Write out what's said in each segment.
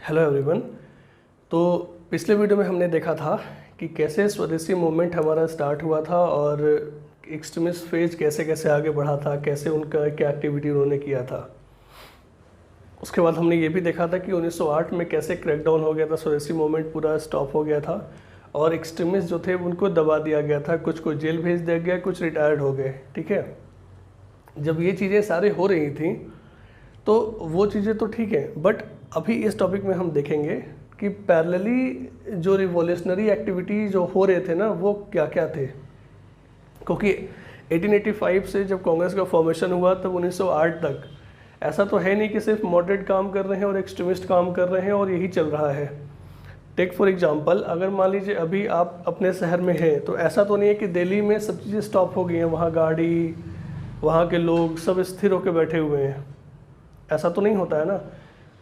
Hello everyone. तो पिछले video में हमने देखा था कि कैसे स्वदेशी मूवमेंट हमारा स्टार्ट हुआ था और एक्सट्रीमिस्ट फेज कैसे कैसे आगे बढ़ा था, कैसे उनका क्या एक्टिविटी उन्होंने किया था। उसके बाद हमने ये भी देखा था कि 1908 में कैसे क्रैकडाउन हो गया था, स्वदेशी मूवमेंट पूरा स्टॉप हो गया था और एक्सट्रीमिस्ट जो थे उनको दबा दिया गया था, कुछ को जेल भेज दिया गया, कुछ रिटायर्ड हो गए। ठीक है, जब ये चीज़ें सारे हो रही थी तो वो चीज़ें तो ठीक है, बट अभी इस टॉपिक में हम देखेंगे कि पैरेलली जो रिवॉल्यूशनरी एक्टिविटी जो हो रहे थे ना वो क्या क्या थे। क्योंकि 1885 से जब कांग्रेस का फॉर्मेशन हुआ तब 1908 तक ऐसा तो है नहीं कि सिर्फ मॉडरेट काम कर रहे हैं और एक्सट्रीमिस्ट काम कर रहे हैं और यही चल रहा है। टेक फॉर एग्जांपल, अगर मान लीजिए अभी आप अपने शहर में हैं तो ऐसा तो नहीं है कि दिल्ली में सब चीज़ें स्टॉप हो गई हैं, वहाँ गाड़ी, वहाँ के लोग सब स्थिर होकर बैठे हुए हैं, ऐसा तो नहीं होता है ना।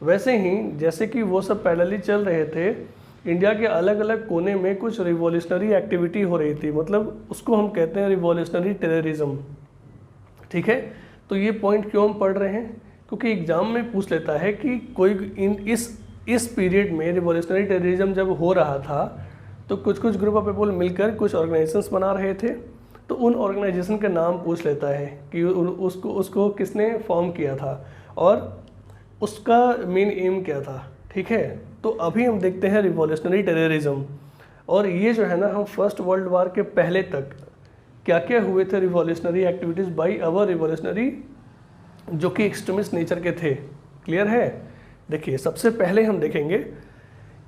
वैसे ही जैसे कि वो सब पैरेलली चल रहे थे, इंडिया के अलग अलग कोने में कुछ रिवॉल्यूशनरी एक्टिविटी हो रही थी, मतलब उसको हम कहते हैं रिवॉल्यूशनरी टेररिज्म। ठीक है, तो ये पॉइंट क्यों हम पढ़ रहे हैं, क्योंकि एग्जाम में पूछ लेता है कि कोई इस पीरियड में रिवॉल्यूशनरी टेररिज्म जब हो रहा था तो कुछ कुछ ग्रुप ऑफ पीपल मिलकर कुछ ऑर्गेनाइजेशंस बना रहे थे, तो उन ऑर्गेनाइजेशन का नाम पूछ लेता है कि उसको किसने फॉर्म किया था और उसका मेन एम क्या था। ठीक है, तो अभी हम देखते हैं रिवॉल्यूशनरी टेररिज्म, और ये जो है ना, हम फर्स्ट वर्ल्ड वार के पहले तक क्या क्या हुए थे revolutionary activities by our revolutionary जो कि एक्सट्रीमिस्ट नेचर के थे। क्लियर है? देखिए, सबसे पहले हम देखेंगे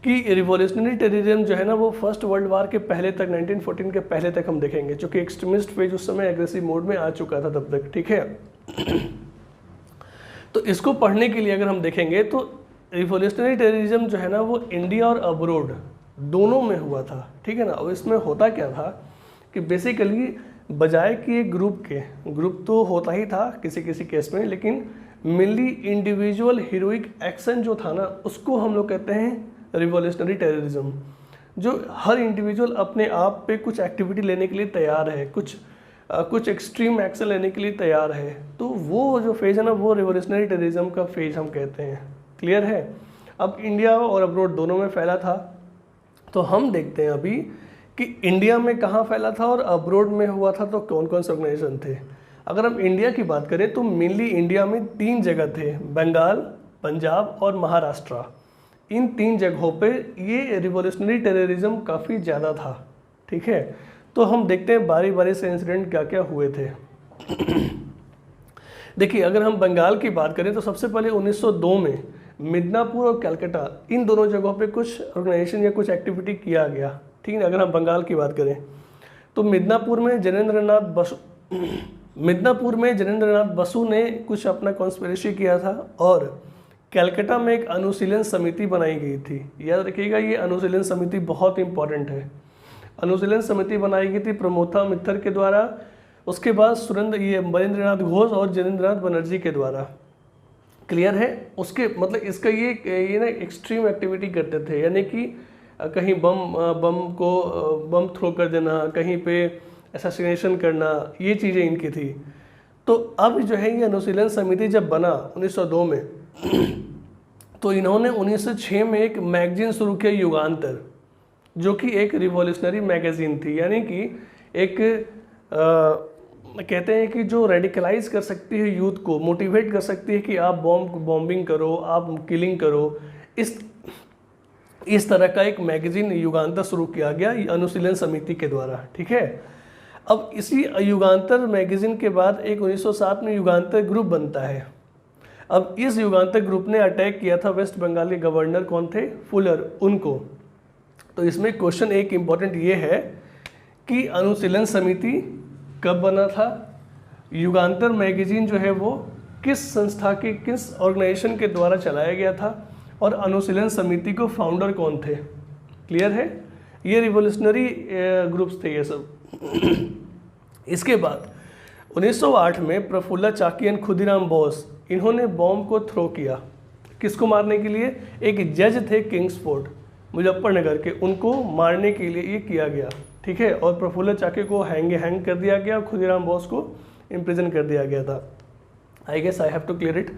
कि रिवॉल्यूशनरी टेररिज्म जो है ना वो फर्स्ट वर्ल्ड वार के पहले तक, 1914 के पहले तक हम देखेंगे, जो कि एक्सट्रीमिस्ट फेज उस समय एग्रेसिव मोड में आ चुका था तब तक। ठीक है, तो इसको पढ़ने के लिए अगर हम देखेंगे तो रिवॉल्यूशनरी टेररिज्म जो है ना वो इंडिया और अब्रोड दोनों में हुआ था। ठीक है ना, और इसमें होता क्या था कि बेसिकली बजाय कि एक ग्रुप तो होता ही था किसी किसी केस में, लेकिन मेनली इंडिविजुअल हीरोइक एक्शन जो था ना उसको हम लोग कहते हैं रिवॉल्यूशनरी टेररिज्म। जो हर इंडिविजुअल अपने आप पे कुछ एक्टिविटी लेने के लिए तैयार है, कुछ एक्सट्रीम एक्शन लेने के लिए तैयार है, तो वो जो फेज है ना वो रिवॉल्यूशनरी टेररिज्म का फेज हम कहते हैं। क्लियर है? अब इंडिया और अब्रोड दोनों में फैला था, तो हम देखते हैं अभी कि इंडिया में कहाँ फैला था और अब्रोड में हुआ था तो कौन कौन से ऑर्गेनाइजेशन थे। अगर हम इंडिया की बात करें तो मेनली इंडिया में 3 जगह थे, बंगाल, पंजाब और महाराष्ट्र। इन 3 जगहों पे ये रिवॉल्यूशनरी टेररिज्म काफ़ी ज़्यादा था। ठीक है, तो हम देखते हैं बारी बारी से इंसिडेंट क्या क्या हुए थे। देखिए, अगर हम बंगाल की बात करें तो सबसे पहले 1902 में मिदनापुर और कलकत्ता, इन दोनों जगहों पे कुछ ऑर्गेनाइजेशन या कुछ एक्टिविटी किया गया। ठीक है, अगर हम बंगाल की बात करें तो मिदनापुर में जनेंद्रनाथ बसु ने कुछ अपना कॉन्स्पिरेसी किया था और कलकत्ता में एक अनुशीलन समिति बनाई गई थी। याद रखिएगा, ये अनुशीलन समिति बहुत इंपॉर्टेंट है। अनुशीलन समिति बनाई गई थी प्रमोथा मित्तर के द्वारा, उसके बाद महेंद्रनाथ घोष और जनेंद्रनाथ बनर्जी के द्वारा। क्लियर है? उसके मतलब इसका ये ना एक्सट्रीम एक्टिविटी करते थे, यानी कि कहीं बम थ्रो कर देना, कहीं पे असैसिनेशन करना, ये चीज़ें इनकी थी। तो अब जो है ये अनुशीलन समिति जब बना 1902 में तो इन्होंने 1906 में एक मैगजीन शुरू किया, युगांतर, जो कि एक रिवॉल्यूशनरी मैगजीन थी, यानी कि एक कहते हैं कि जो रेडिकलाइज कर सकती है यूथ को, मोटिवेट कर सकती है कि आप बॉम्बिंग करो, आप किलिंग करो। इस तरह का एक मैगजीन युगांतर शुरू किया गया अनुशीलन समिति के द्वारा। ठीक है, अब इसी युगांतर मैगजीन के बाद एक 1907 में युगांतर ग्रुप बनता है। अब इस युगांतर ग्रुप ने अटैक किया था वेस्ट बंगाल के गवर्नर, कौन थे? फुलर, उनको। तो इसमें क्वेश्चन एक इम्पॉर्टेंट ये है कि अनुशीलन समिति कब बना था, युगांतर मैगजीन जो है वो किस संस्था के, किस ऑर्गेनाइजेशन के द्वारा चलाया गया था, और अनुशीलन समिति को फाउंडर कौन थे। क्लियर है? ये रिवॉल्यूशनरी ग्रुप्स थे ये सब। इसके बाद 1908 में प्रफुल्ला चाकी एंड खुदीराम बोस, इन्होंने बॉम्ब को थ्रो किया। किसको मारने के लिए? एक जज थे किंग्सफोर्ड मुजफ्फरनगर के, उनको मारने के लिए ये किया गया। ठीक है, और प्रफुल्ला चाकी को हैंग कर दिया गया, खुदीराम बोस को इम्प्रिजन कर दिया गया था। I guess I have to clear it.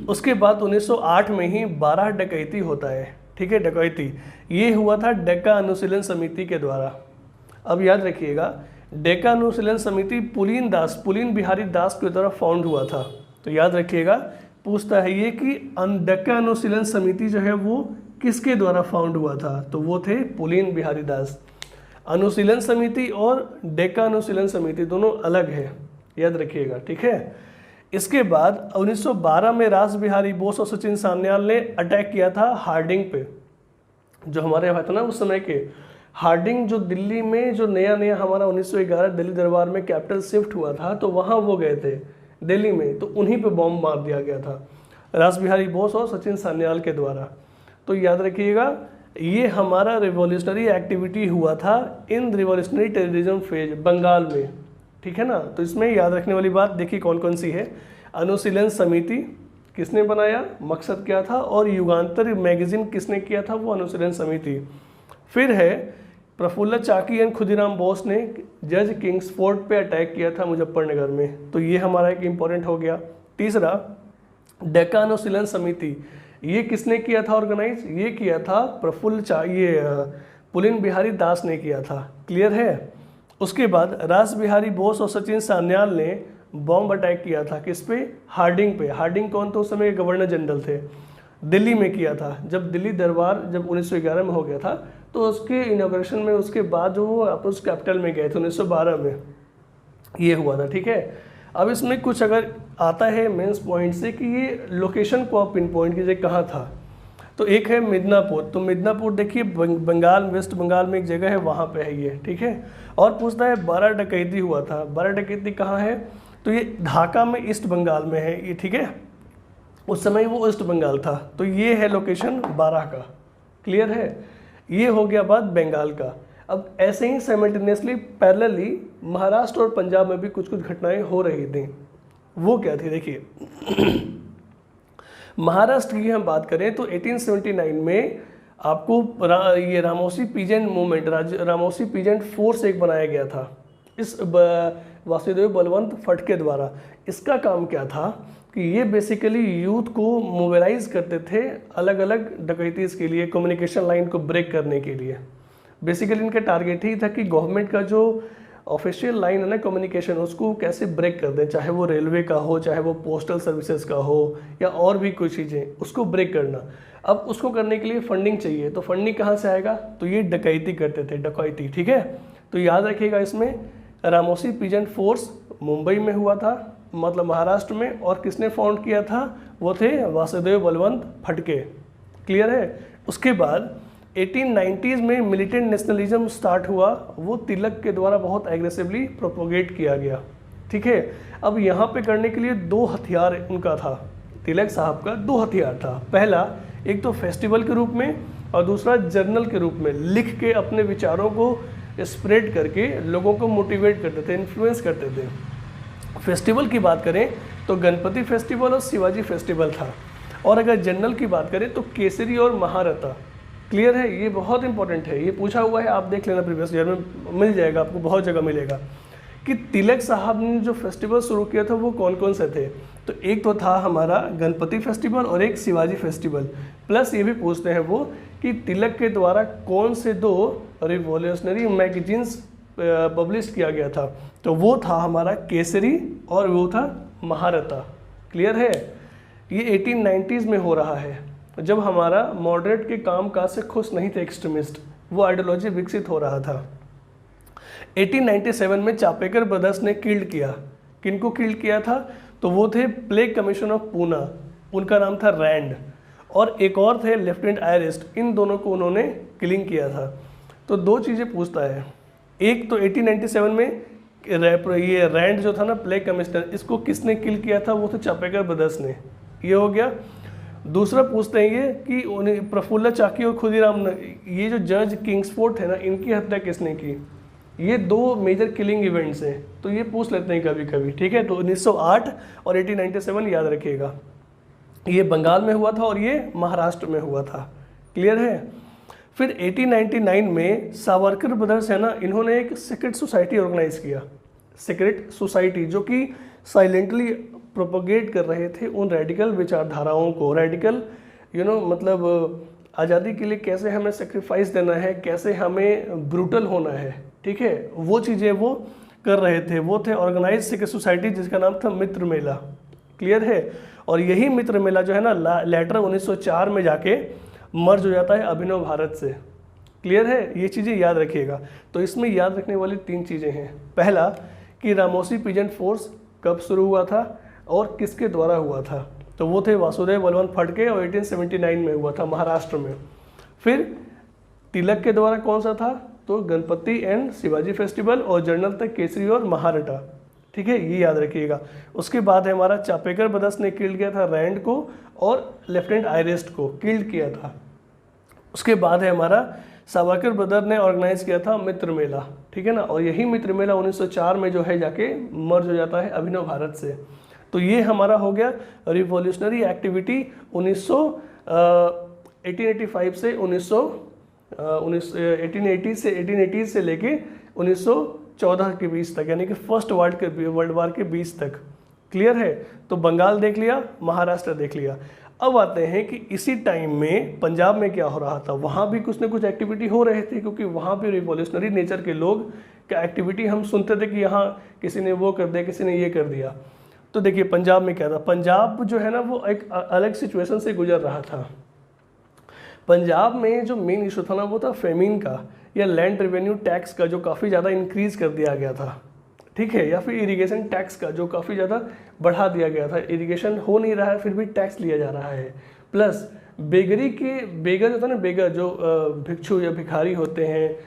उसके बाद 1908 में ही 12 डकैती होता है, ठीक है, डकैती ये हुआ था डेक्का अनुशीलन समिति के द्वारा। अब याद रखिएगा, डेक्का अनुशीलन समिति पुलीन बिहारी दास के द्वारा फाउंड हुआ था। तो याद रखिएगा, पूछता है ये कि डेक्का अनुशीलन समिति जो है वो किसके द्वारा फाउंड हुआ था, तो वो थे पुलीन बिहारी दास। अनुशीलन समिति और डेक्का अनुशीलन समिति दोनों अलग है, याद रखिएगा, ठीक है। इसके बाद 1912 में रास बिहारी बोस और सचिन सान्याल ने अटैक किया था हार्डिंग पे, जो हमारे यहाँ था ना उस समय के हार्डिंग, जो दिल्ली में जो नया हमारा 1911 दिल्ली दरबार में कैपिटल शिफ्ट हुआ था, तो वहाँ वो गए थे दिल्ली में, तो उन्हीं पे बॉम्ब मार दिया गया था रास बिहारी बोस और सचिन सान्याल के द्वारा। तो याद रखिएगा, ये हमारा रिवॉल्यूशनरी एक्टिविटी हुआ था इन रिवॉल्यूशनरी टेररिज्म फेज बंगाल में, ठीक है ना। तो इसमें याद रखने वाली बात देखिए कौन कौन सी है। अनुशीलन समिति किसने बनाया, मकसद क्या था, और युगांतर मैगजीन किसने किया था, वो अनुशीलन समिति। फिर है प्रफुल्ल चाकी एंड खुदीराम बोस ने जज किंग्सफोर्ड पे अटैक किया था मुजफ्फरनगर में, तो ये हमारा एक इम्पॉर्टेंट हो गया। तीसरा डेक्का अनुशीलन समिति, ये किसने किया था ऑर्गेनाइज, ये किया था पुलीन बिहारी दास ने किया था, क्लियर है। उसके बाद रास बिहारी बोस और सचिन सान्याल ने बॉम्ब अटैक किया था किस पे, हार्डिंग पे। हार्डिंग कौन तो उस समय गवर्नर जनरल थे, दिल्ली में किया था। जब दिल्ली दरबार जब 1911 में हो गया था, तो उसके इनॉग्रेशन में उसके बाद जो वो उस कैपिटल में गए थे 1912 में, ये हुआ था, ठीक है। अब इसमें कुछ अगर आता है मेंस पॉइंट से कि ये लोकेशन को आप पिन पॉइंट कीजिए कहाँ था, तो एक है मिदनापुर। तो मिदनापुर देखिए बंगाल, वेस्ट बंगाल में एक जगह है, वहाँ पे है ये, ठीक है। और पूछता है 12 डकैती हुआ था, 12 डकैती कहाँ है, तो ये ढाका में ईस्ट बंगाल में है ये, ठीक है। उस समय वो ईस्ट बंगाल था, तो ये है लोकेशन 12 का, क्लियर है। ये हो गया बात बंगाल का। अब ऐसे ही साइमल्टेनियसली पैरेलली महाराष्ट्र और पंजाब में भी कुछ कुछ घटनाएं हो रही थी। वो क्या थी देखिए महाराष्ट्र की हम बात करें तो 1879 में आपको ये Ramoshi peasant movement, Ramoshi peasant force एक बनाया गया था इस वासुदेव बलवंत फटके द्वारा। इसका काम क्या था कि ये बेसिकली यूथ को मोबिलाइज करते थे अलग अलग डकैतीज़ के लिए, कम्युनिकेशन लाइन को ब्रेक करने के लिए। बेसिकली इनका टारगेट ही था कि गवर्नमेंट का जो ऑफिशियल लाइन है ना कम्युनिकेशन, उसको कैसे ब्रेक कर दें, चाहे वो रेलवे का हो, चाहे वो पोस्टल सर्विसेज का हो, या और भी कुछ चीज़ें, उसको ब्रेक करना। अब उसको करने के लिए फंडिंग चाहिए, तो फंडिंग कहाँ से आएगा, तो ये डकैती करते थे, डकैती, ठीक है। तो याद रखिएगा इसमें रामोसी पीजेंट फोर्स मुंबई में हुआ था, मतलब महाराष्ट्र में, और किसने फाउंड किया था, वो थे वासुदेव बलवंत फटके, क्लियर है। उसके बाद 1890s में मिलिटेंट नेशनलिज्म स्टार्ट हुआ, वो तिलक के द्वारा बहुत एग्रेसिवली प्रोपोगेट किया गया, ठीक है। अब यहाँ पे करने के लिए 2 हथियार उनका था, तिलक साहब का 2 हथियार था। पहला एक तो फेस्टिवल के रूप में, और दूसरा जर्नल के रूप में लिख के अपने विचारों को स्प्रेड करके लोगों को मोटिवेट करते थे, इन्फ्लुएंस करते थे। फेस्टिवल की बात करें तो गणपति फेस्टिवल और शिवाजी फेस्टिवल था, और अगर जर्नल की बात करें तो केसरी और महारथा, क्लियर है। ये बहुत इंपॉर्टेंट है, ये पूछा हुआ है, आप देख लेना प्रीवियस ईयर में मिल जाएगा आपको, बहुत जगह मिलेगा कि तिलक साहब ने जो फेस्टिवल शुरू किया था वो कौन कौन से थे। तो एक तो था हमारा गणपति फेस्टिवल और एक शिवाजी फेस्टिवल। प्लस ये भी पूछते हैं वो कि तिलक के द्वारा कौन से 2 रिवॉल्यूशनरी मैगजीन्स पब्लिश किया गया था, तो वो था हमारा केसरी और वो था महारथा, क्लियर है। ये 1890s में हो रहा है, जब हमारा मॉडरेट के काम काज से खुश नहीं थे एक्सट्रीमिस्ट, वो आइडियोलॉजी विकसित हो रहा था। 1897 में चापेकर ब्रदर्स ने किल्ड किया, किनको किल्ड किया था, तो वो थे प्लेग कमीशन ऑफ पूना, उनका नाम था रैंड, और एक और थे लेफ्टिनेंट आयरिस्ट, इन दोनों को उन्होंने किलिंग किया था। तो 2 चीज़ें पूछता है, एक तो 1897 में ये रैंड जो था ना प्लेग कमिश्नर, इसको किसने किल किया था, वो तो चापेकर ब्रदर्स ने, ये हो गया। दूसरा पूछते हैं ये कि उन्हें प्रफुल्ल चाकी और खुदीराम, ये जो जज किंग्सफोर्ड थे ना, इनकी हत्या किसने की। ये 2 मेजर किलिंग इवेंट्स हैं, तो ये पूछ लेते हैं कभी कभी, ठीक है। तो 1908 और 1897 याद रखिएगा, ये बंगाल में हुआ था और ये महाराष्ट्र में हुआ था, क्लियर है। फिर 1899 में सावरकर ब्रदर्स है ना, इन्होंने एक सीक्रेट सोसाइटी ऑर्गेनाइज किया, सीक्रेट सोसाइटी, जो कि साइलेंटली प्रोपोगेट कर रहे थे उन रेडिकल विचारधाराओं को, रेडिकल मतलब आज़ादी के लिए कैसे हमें सेक्रीफाइस देना है, कैसे हमें ब्रूटल होना है, ठीक है, वो चीज़ें वो कर रहे थे। वो थे ऑर्गेनाइज सिविक सोसाइटी जिसका नाम था मित्र मेला। क्लियर है। और यही मित्र मेला जो है ना लेटर 1904 में जाके मर्ज हो जाता है अभिनव भारत से। क्लियर है, ये चीज़ें याद रखिएगा। तो इसमें याद रखने वाली 3 चीज़ें हैं। पहला कि रामोसी पीजेंट फोर्स कब शुरू हुआ था और किसके द्वारा हुआ था, तो वो थे वासुदेव बलवंत फडके और 1879 में हुआ था महाराष्ट्र में। फिर तिलक के द्वारा कौन सा था, तो गणपति एंड शिवाजी फेस्टिवल, और जनरल तक केसरी और महारटा, ठीक है, ये याद रखिएगा। उसके बाद है हमारा चापेकर ब्रदर्स ने किल्ड किया था रैंड को और लेफ्टिनेंट आयरेस्ट को किल्ड किया था। उसके बाद है हमारा सावरकर ब्रदर ने ऑर्गेनाइज किया था मित्र मेला, ठीक है ना, और यही मित्र मेला 1904 में जो है जाके मर्ज हो जाता है अभिनव भारत से। तो ये हमारा हो गया रिवॉल्यूशनरी एक्टिविटी 1885 से 1880 से लेके 1914 के बीच तक, यानी कि फर्स्ट वर्ल्ड वार के बीच तक। क्लियर है। तो बंगाल देख लिया, महाराष्ट्र देख लिया। अब आते हैं कि इसी टाइम में पंजाब में क्या हो रहा था। वहाँ भी कुछ न कुछ एक्टिविटी हो रहे थे, क्योंकि वहाँ भी रिवॉल्यूशनरी नेचर के लोग का एक्टिविटी हम सुनते थे कि यहाँ किसी ने वो कर दिया, किसी ने ये कर दिया। तो देखिए पंजाब में क्या था। पंजाब जो है ना वो एक अलग सिचुएशन से गुजर रहा था। पंजाब में जो मेन इशू था ना वो था फेमिन का, या लैंड रेवेन्यू टैक्स का, जो काफ़ी ज़्यादा इंक्रीज़ कर दिया गया था, ठीक है, या फिर इरिगेशन टैक्स का जो काफ़ी ज़्यादा बढ़ा दिया गया था। इरिगेशन हो नहीं रहा है फिर भी टैक्स लिया जा रहा है। प्लस बेगरी के बेगर जो था ना, बेगर जो भिक्षु या भिखारी होते हैं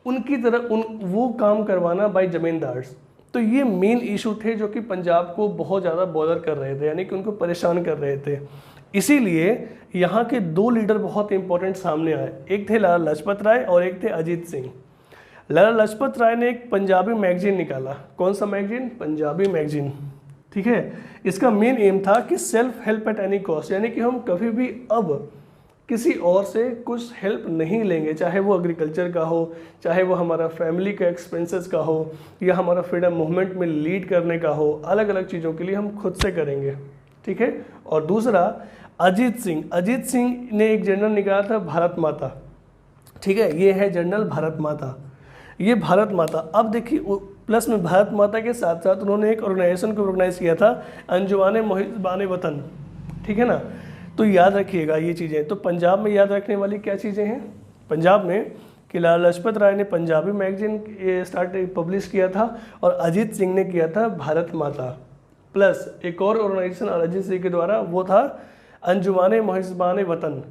उनकी तरह वो काम करवाना बाय जमींदार्स। तो ये मेन इशू थे जो कि पंजाब को बहुत ज़्यादा बॉदर कर रहे थे, यानी कि उनको परेशान कर रहे थे। इसीलिए यहाँ के 2 लीडर बहुत इंपॉर्टेंट सामने आए। एक थे लाला लाजपत राय और एक थे अजीत सिंह। लाला लाजपत राय ने एक पंजाबी मैगजीन निकाला। कौन सा मैगजीन? पंजाबी मैगजीन, ठीक है। इसका मेन एम था कि self help at any cost, यानी कि हम कभी भी अब किसी और से कुछ हेल्प नहीं लेंगे, चाहे वो एग्रीकल्चर का हो, चाहे वो हमारा फैमिली का एक्सपेंसेस का हो, या हमारा फ्रीडम मूवमेंट में लीड करने का हो। अलग अलग चीज़ों के लिए हम खुद से करेंगे, ठीक है। और दूसरा अजीत सिंह ने एक जर्नल निकाला था भारत माता, ठीक है, ये है जर्नल भारत माता। ये भारत माता, अब देखिए प्लस में भारत माता के साथ साथ उन्होंने एक ऑर्गेनाइजेशन को ऑर्गेनाइज किया था, अंजुमाने मोहिब्बाने वतन, ठीक है ना। तो याद रखिएगा ये चीज़ें। तो पंजाब में याद रखने वाली क्या चीज़ें हैं पंजाब में, कि लाला लाजपत राय ने पंजाबी मैगजीन पब्लिश किया था और अजीत सिंह ने किया था भारत माता। प्लस एक और ऑर्गेनाइजेशन अजीत सिंह के द्वारा, वो था अंजुमाने मोहिब्बाने वतन,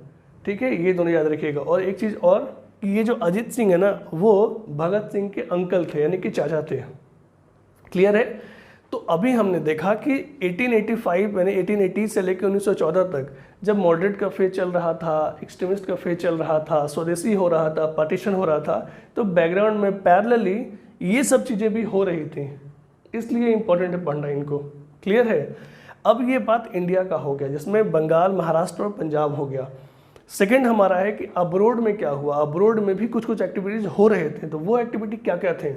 ठीक है, ये दोनों याद रखिएगा। और एक चीज़ और कि ये जो अजीत सिंह है ना वो भगत सिंह के अंकल थे, यानी कि चाचा थे। क्लियर है। तो अभी हमने देखा कि 1885 यानी 1880 से लेकर 1914 तक जब मॉडरेट का फेज चल रहा था, एक्सट्रीमिस्ट का फेज चल रहा था, स्वदेशी हो रहा था, पार्टीशन हो रहा था, तो बैकग्राउंड में पैरेलली ये सब चीज़ें भी हो रही थी। इसलिए इंपॉर्टेंट है पढ़ना इनको। क्लियर है। अब ये बात इंडिया का हो गया, जिसमें बंगाल, महाराष्ट्र और पंजाब हो गया। सेकंड हमारा है कि अब्रोड में क्या हुआ। अब्रोड में भी कुछ कुछ एक्टिविटीज़ हो रहे थे, तो वो एक्टिविटी क्या क्या थे।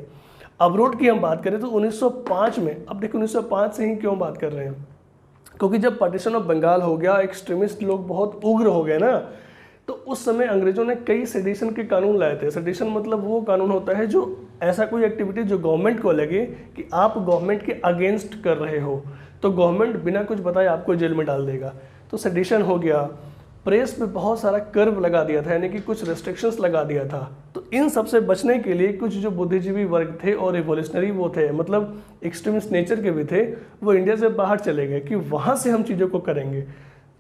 अब्रोड की हम बात करें तो 1905 में, अब देखो 1905 से ही क्यों बात कर रहे हैं, क्योंकि जब पार्टीशन ऑफ बंगाल हो गया, एक्सट्रीमिस्ट लोग बहुत उग्र हो गए ना, तो उस समय अंग्रेजों ने कई सेडिशन के कानून लाए थे। सेडिशन मतलब वो कानून होता है जो ऐसा कोई एक्टिविटी जो गवर्नमेंट को लगे कि आप गवर्नमेंट के अगेंस्ट कर रहे हो, तो गवर्नमेंट बिना कुछ बताए आपको जेल में डाल देगा। तो सेडिशन हो गया। प्रेस पे बहुत सारा कर्व लगा दिया था, यानी कि कुछ रेस्ट्रिक्शंस लगा दिया था। तो इन सब से बचने के लिए कुछ जो बुद्धिजीवी वर्ग थे और रिवॉल्यूशनरी वो थे, मतलब एक्सट्रीमिस्ट नेचर के भी थे, वो इंडिया से बाहर चले गए कि वहाँ से हम चीज़ों को करेंगे।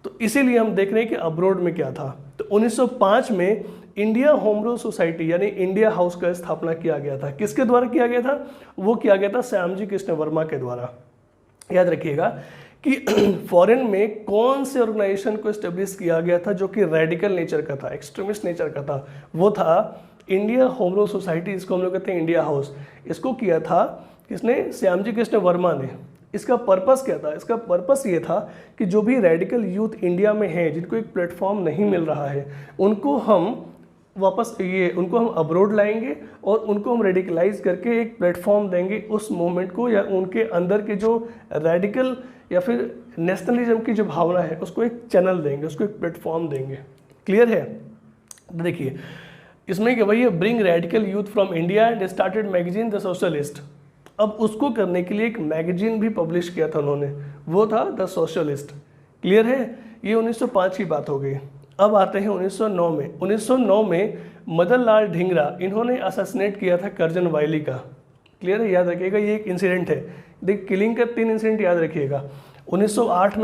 तो इसीलिए हम देख रहे हैं कि अब्रोड में क्या था। तो 1905 में इंडिया होम रूल सोसाइटी यानी इंडिया हाउस का स्थापना किया गया था। किसके द्वारा किया गया था? वो किया गया था श्यामजी कृष्ण वर्मा के द्वारा। याद रखिएगा कि फॉरेन में कौन से ऑर्गेनाइजेशन को एस्टेब्लिश किया गया था जो कि रेडिकल नेचर का था, एक्सट्रीमिस्ट नेचर का था। वो था इंडिया होम रूल सोसाइटी, इसको हम लोग कहते हैं इंडिया हाउस। इसको किया था किसने? श्यामजी कृष्ण वर्मा ने। इसका पर्पस क्या था? इसका पर्पस ये था कि जो भी रेडिकल यूथ इंडिया में हैं, जिनको एक प्लेटफॉर्म नहीं मिल रहा है, उनको हम वापस ये उनको हम अब्रोड लाएंगे और उनको हम रेडिकलाइज करके एक प्लेटफॉर्म देंगे उस मूवमेंट को, या उनके अंदर के जो रेडिकल या फिर नेशनलिज्म की जो भावना है उसको एक चैनल देंगे, उसको एक प्लेटफॉर्म देंगे। क्लियर है? देखिए इसमें क्या भैया, bring radical youth from India and started magazine the socialist. अब उसको करने के लिए एक मैगजीन भी पब्लिश किया था उन्होंने, वो था द सोशलिस्ट। क्लियर है? ये 1905 की बात हो गई। अब आते हैं 1909 में। 1909 में मदन लाल ढींगरा इन्होंने असैसिनेट किया था कर्जन वाइली का। क्लियर है? याद रखिएगा ये एक इंसिडेंट है। देख किलिंग का 3 इंसिडेंट याद रखिएगा। 1908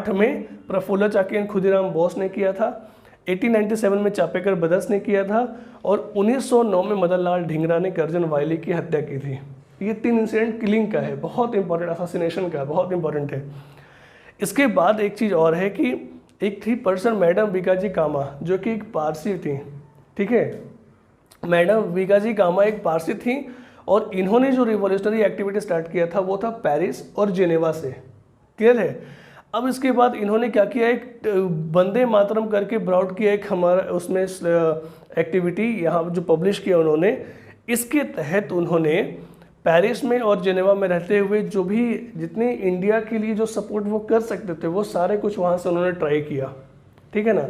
में प्रफुल्ल चाकी एंड खुदीराम बोस ने किया था, 1897 में चापेकर ब्रदर्स ने किया था, और 1909 में मदन लाल ढींगरा ने कर्जन वाइली की हत्या की थी। ये 3 इंसिडेंट किलिंग का है, बहुत इंपॉर्टेंट, असैसिनेशन का बहुत इंपॉर्टेंट है। इसके बाद एक चीज़ और है कि एक थी पर्सन मैडम बीकाजी कामा, जो कि एक पारसी थी। ठीक है, मैडम बीकाजी कामा एक पारसी थी, और इन्होंने जो रिवॉल्यूशनरी एक्टिविटी स्टार्ट किया था वो था पेरिस और जेनेवा से। क्लियर है? अब इसके बाद इन्होंने क्या किया, एक वंदे मातरम करके ब्रॉड किया एक हमारा उसमें एक्टिविटी यहाँ जो पब्लिश किया उन्होंने। इसके तहत उन्होंने पेरिस में और जेनेवा में रहते हुए जो भी जितने इंडिया के लिए जो सपोर्ट वो कर सकते थे वो सारे कुछ वहाँ से उन्होंने ट्राई किया। ठीक है ना?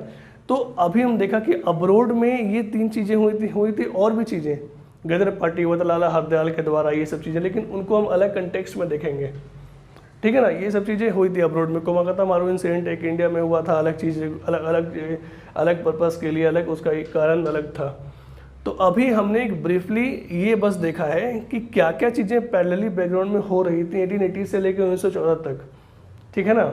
तो अभी हम देखा कि अब्रोड में ये 3 चीज़ें हुई थी और भी चीज़ें, गदर पार्टी, वतलाला हरदयाल के द्वारा, ये सब चीज़ें, लेकिन उनको हम अलग कंटेक्स्ट में देखेंगे। ठीक है ना? ये सब चीज़ें हुई थी अब्रोड में। कोमाकाता मारू इंसिडेंट एक इंडिया में हुआ था, अलग चीज़, अलग पर्पज़ के लिए, अलग उसका एक कारण अलग था। तो अभी हमने एक ब्रीफली ये बस देखा है कि क्या क्या चीज़ें पैरेलली बैकग्राउंड में हो रही थी 1880 से लेकर 1914 तक। ठीक है ना?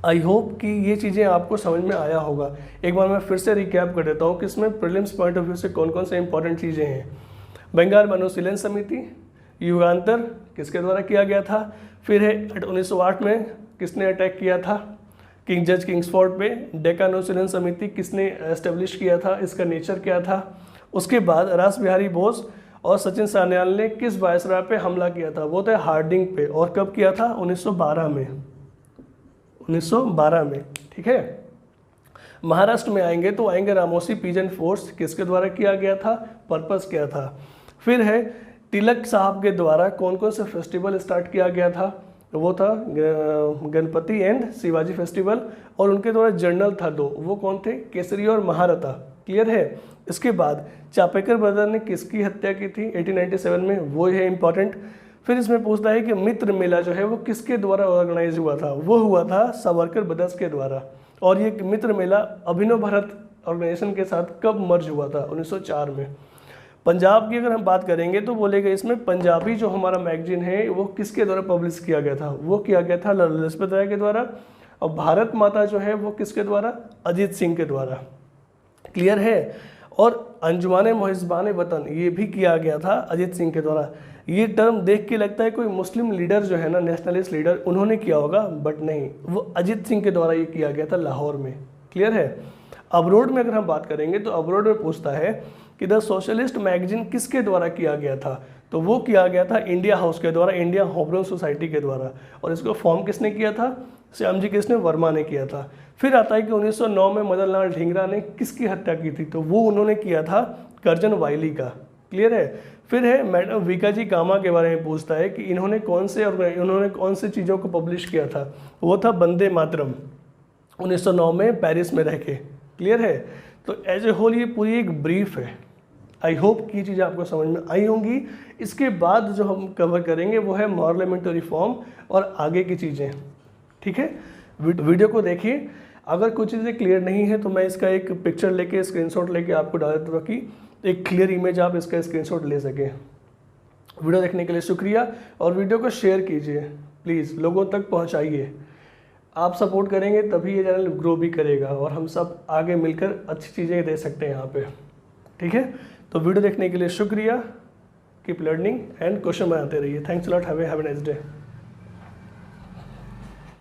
आई होप कि ये चीज़ें आपको समझ में आया होगा। एक बार मैं फिर से रिकैप कर देता हूँ कि इसमें प्रीलिम्स पॉइंट ऑफ व्यू से कौन कौन से इंपॉर्टेंट चीज़ें हैं। बंगाल अनुशीलन समिति, युगांतर किसके द्वारा किया गया था, फिर है 1908 में किसने अटैक किया था किंग जज किंग्सफोर्ड पे, डेक्कन अनुशीलन समिति किसने एस्टेब्लिश किया था, इसका नेचर क्या था। उसके बाद रास बिहारी बोस और सचिन सान्याल ने किस वायसराय पे हमला किया था, वो था हार्डिंग पे, और कब किया था, 1912 में। 1912 में। ठीक है? महाराष्ट्र में आएंगे तो आएंगे रामोसी पीजन फोर्स, किसके द्वारा किया गया था, पर्पस क्या था। फिर है तिलक साहब के द्वारा कौन कौन से फेस्टिवल स्टार्ट किया गया था, वो था गणपति एंड शिवाजी फेस्टिवल, और उनके द्वारा जर्नल था 2, वो कौन थे, केसरी और महारथा। क्लियर है? इसके बाद चापेकर ब्रदर ने किसकी हत्या की थी 1897 में, वो है इंपॉर्टेंट। फिर इसमें पूछता है कि मित्र मेला जो है वो किसके द्वारा ऑर्गेनाइज हुआ था, वो हुआ था सावरकर ब्रदर्स के द्वारा। और ये मित्र मेला अभिनव भारत ऑर्गेनाइजेशन के साथ कब मर्ज हुआ था, 1904 में। पंजाब की अगर हम बात करेंगे तो बोलेगा इसमें पंजाबी जो हमारा मैगजीन है वो किसके द्वारा पब्लिश किया गया था, वो किया गया था लजपत राय के द्वारा। और भारत माता जो है वो किसके द्वारा, अजीत सिंह के द्वारा। क्लियर है? और अंजुमाने मुहिब्बान वतन ये भी किया गया था अजीत सिंह के द्वारा। ये टर्म देख के लगता है कोई मुस्लिम लीडर जो है ना, नेशनलिस्ट लीडर, उन्होंने किया होगा, बट नहीं, वो अजीत सिंह के द्वारा ये किया गया था लाहौर में। क्लियर है? अब्रोड में अगर हम बात करेंगे तो अब्रोड में पूछता है कि द सोशलिस्ट मैगजीन किसके द्वारा किया गया था, तो वो किया गया था इंडिया हाउस के द्वारा, इंडिया होम रूल सोसाइटी के द्वारा। और इसको फॉर्म किसने किया था, श्यामजी कृष्ण वर्मा ने किया था। फिर आता है कि 1909 में मदन लाल ढींगरा ने किसकी हत्या की थी, तो वो उन्होंने किया था कर्जन वाइली का। क्लियर है? फिर है मैडम बीकाजी कामा के बारे में पूछता है कि इन्होंने कौन से चीज़ों को पब्लिश किया था, वो था वंदे मातरम, 1909 में पेरिस में रह के। क्लियर है? तो एज ए होल ये पूरी एक ब्रीफ है। आई होप कि ये चीज़ें आपको समझ में आई होंगी। इसके बाद जो हम कवर करेंगे वो है पार्लियामेंट रिफॉर्म और आगे की चीज़ें। ठीक है? वीडियो को देखिए। अगर कुछ चीज़ें क्लियर नहीं है तो मैं इसका एक पिक्चर लेके स्क्रीनशॉट लेके आपको डाल देता हूँ कि एक क्लियर इमेज आप इसका स्क्रीनशॉट ले सकें। वीडियो देखने के लिए शुक्रिया, और वीडियो को शेयर कीजिए प्लीज़, लोगों तक पहुँचाइए। आप सपोर्ट करेंगे तभी ये चैनल ग्रो भी करेगा और हम सब आगे मिलकर अच्छी चीज़ें दे सकते हैं यहाँ पे। ठीक है? तो वीडियो देखने के लिए शुक्रिया। कीप लर्निंग एंड क्वेश्चन बनाते रहिए। Thanks a lot, have a nice day.